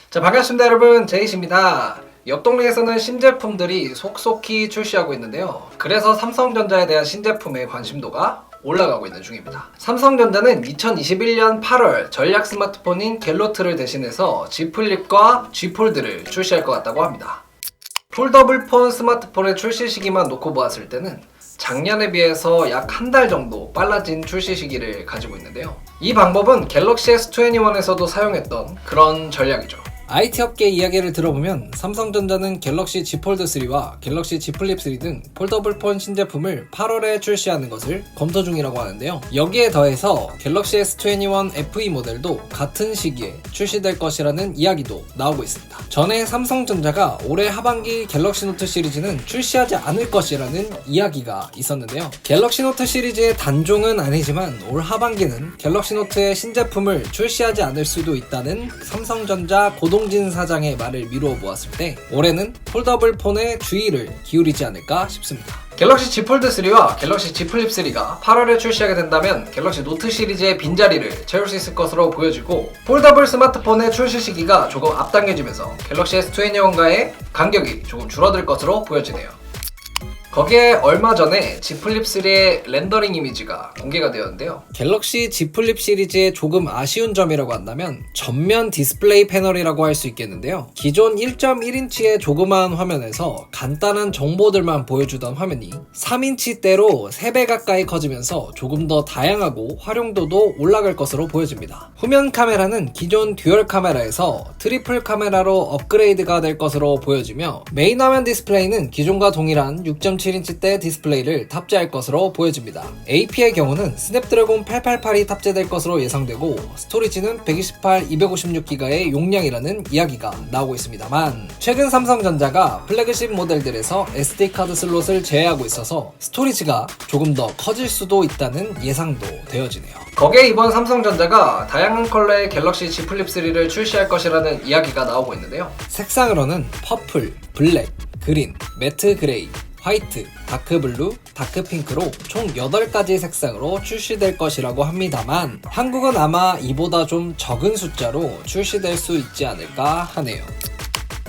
자, 반갑습니다 여러분, 제이씨입니다. 옆 동네에서는 신제품들이 속속히 출시하고 있는데요. 그래서 삼성전자에 대한 신제품의 관심도가 올라가고 있는 중입니다. 삼성전자는 2021년 8월 전략 스마트폰인 갤노트를 대신해서 Z 플립과 Z 폴드를 출시할 것 같다고 합니다. 폴더블 폰 스마트폰의 출시 시기만 놓고 보았을 때는 작년에 비해서 약 한 달 정도 빨라진 출시 시기를 가지고 있는데요. 이 방법은 갤럭시 S21에서도 사용했던 그런 전략이죠. IT 업계 이야기를 들어보면 삼성전자는 갤럭시 Z 폴드 3와 갤럭시 Z 플립 3 등 폴더블 폰 신제품을 8월에 출시하는 것을 검토 중이라고 하는데요. 여기에 더해서 갤럭시 S21 FE 모델도 같은 시기에 출시될 것이라는 이야기도 나오고 있습니다. 전에 삼성전자가 올해 하반기 갤럭시 노트 시리즈는 출시하지 않을 것이라는 이야기가 있었는데요. 갤럭시 노트 시리즈의 단종은 아니지만 올 하반기는 갤럭시 노트의 신제품을 출시하지 않을 수도 있다는 삼성전자 고동진 사장의 말을 미루어 보았을 때 올해는 폴더블 폰에 주의를 기울이지 않을까 싶습니다. 갤럭시 Z 폴드 3와 갤럭시 Z 플립 3가 8월에 출시하게 된다면 갤럭시 노트 시리즈의 빈자리를 채울 수 있을 것으로 보여지고, 폴더블 스마트폰의 출시 시기가 조금 앞당겨지면서 갤럭시 S21과의 간격이 조금 줄어들 것으로 보여지네요. 거기에 얼마 전에 Z 플립 3의 렌더링 이미지가 공개가 되었는데요. 갤럭시 Z 플립 시리즈의 조금 아쉬운 점이라고 한다면 전면 디스플레이 패널이라고 할 수 있겠는데요. 기존 1.1인치의 조그마한 화면에서 간단한 정보들만 보여주던 화면이 3인치대로 3배 가까이 커지면서 조금 더 다양하고 활용도도 올라갈 것으로 보여집니다. 후면 카메라는 기존 듀얼 카메라에서 트리플 카메라로 업그레이드가 될 것으로 보여지며, 메인 화면 디스플레이는 기존과 동일한 6.7인치대 디스플레이를 탑재할 것으로 보여집니다. AP의 경우는 스냅드래곤 888이 탑재될 것으로 예상되고, 스토리지는 128, 256기가의 용량이라는 이야기가 나오고 있습니다만, 최근 삼성전자가 플래그십 모델들에서 SD카드 슬롯을 제외하고 있어서 스토리지가 조금 더 커질 수도 있다는 예상도 되어지네요. 거기에 이번 삼성전자가 다양한 컬러의 갤럭시 Z 플립 3를 출시할 것이라는 이야기가 나오고 있는데요. 색상으로는 퍼플, 블랙, 그린, 매트 그레이, 화이트, 다크블루, 다크핑크로 총 8가지 색상으로 출시될 것이라고 합니다만, 한국은 아마 이보다 좀 적은 숫자로 출시될 수 있지 않을까 하네요.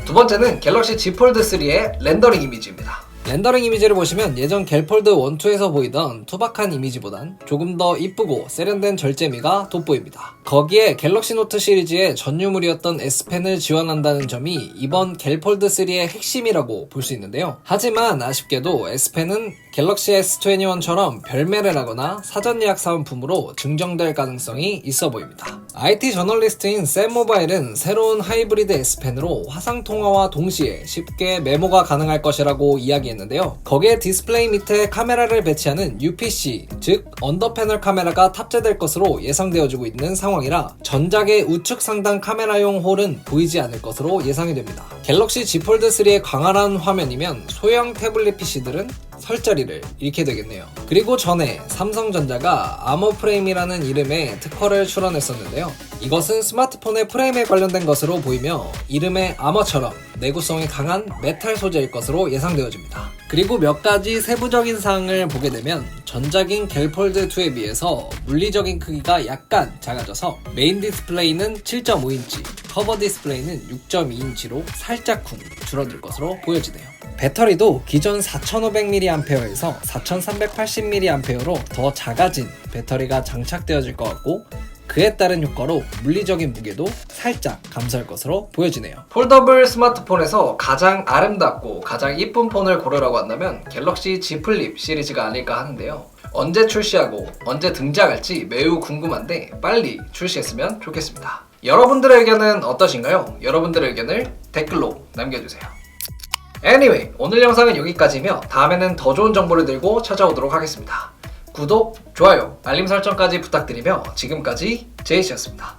두 번째는 갤럭시 Z 폴드 3의 렌더링 이미지입니다. 렌더링 이미지를 보시면 예전 갤폴드 1, 2에서 보이던 투박한 이미지보단 조금 더 이쁘고 세련된 절제미가 돋보입니다. 거기에 갤럭시 노트 시리즈의 전유물이었던 S펜을 지원한다는 점이 이번 갤폴드 3의 핵심이라고 볼 수 있는데요. 하지만 아쉽게도 S펜은 갤럭시 S21처럼 별매를 하거나 사전 예약 사은품으로 증정될 가능성이 있어 보입니다. IT 저널리스트인 샘 모바일은 새로운 하이브리드 S펜으로 화상 통화와 동시에 쉽게 메모가 가능할 것이라고 이야기했는데요. 거기에 디스플레이 밑에 카메라를 배치하는 UPC, 즉 언더 패널 카메라가 탑재될 것으로 예상되어지고 있는 상황이라 전작의 우측 상단 카메라용 홀은 보이지 않을 것으로 예상이 됩니다. 갤럭시 Z 폴드 3의 광활한 화면이면 소형 태블릿 PC들은 설 자리를 잃게 되겠네요. 그리고 전에 삼성전자가 아머 프레임이라는 이름의 특허를 출원했었는데요. 이것은 스마트폰의 프레임에 관련된 것으로 보이며 이름의 아머처럼 내구성이 강한 메탈 소재일 것으로 예상되어집니다. 그리고 몇 가지 세부적인 사항을 보게 되면 전작인 갤폴드 2에 비해서 물리적인 크기가 약간 작아져서 메인 디스플레이는 7.5인치, 커버 디스플레이는 6.2인치로 살짝쿵 줄어들 것으로 보여지네요. 배터리도 기존 4500mAh에서 4380mAh로 더 작아진 배터리가 장착되어질 것 같고, 그에 따른 효과로 물리적인 무게도 살짝 감소할 것으로 보여지네요. 폴더블 스마트폰에서 가장 아름답고 가장 이쁜 폰을 고르라고 한다면 갤럭시 Z 플립 시리즈가 아닐까 하는데요. 언제 출시하고 언제 등장할지 매우 궁금한데 빨리 출시했으면 좋겠습니다. 여러분들의 의견은 어떠신가요? 여러분들의 의견을 댓글로 남겨주세요. Anyway, 오늘 영상은 여기까지며 다음에는 더 좋은 정보를 들고 찾아오도록 하겠습니다. 구독, 좋아요, 알림 설정까지 부탁드리며 지금까지 제이씨였습니다.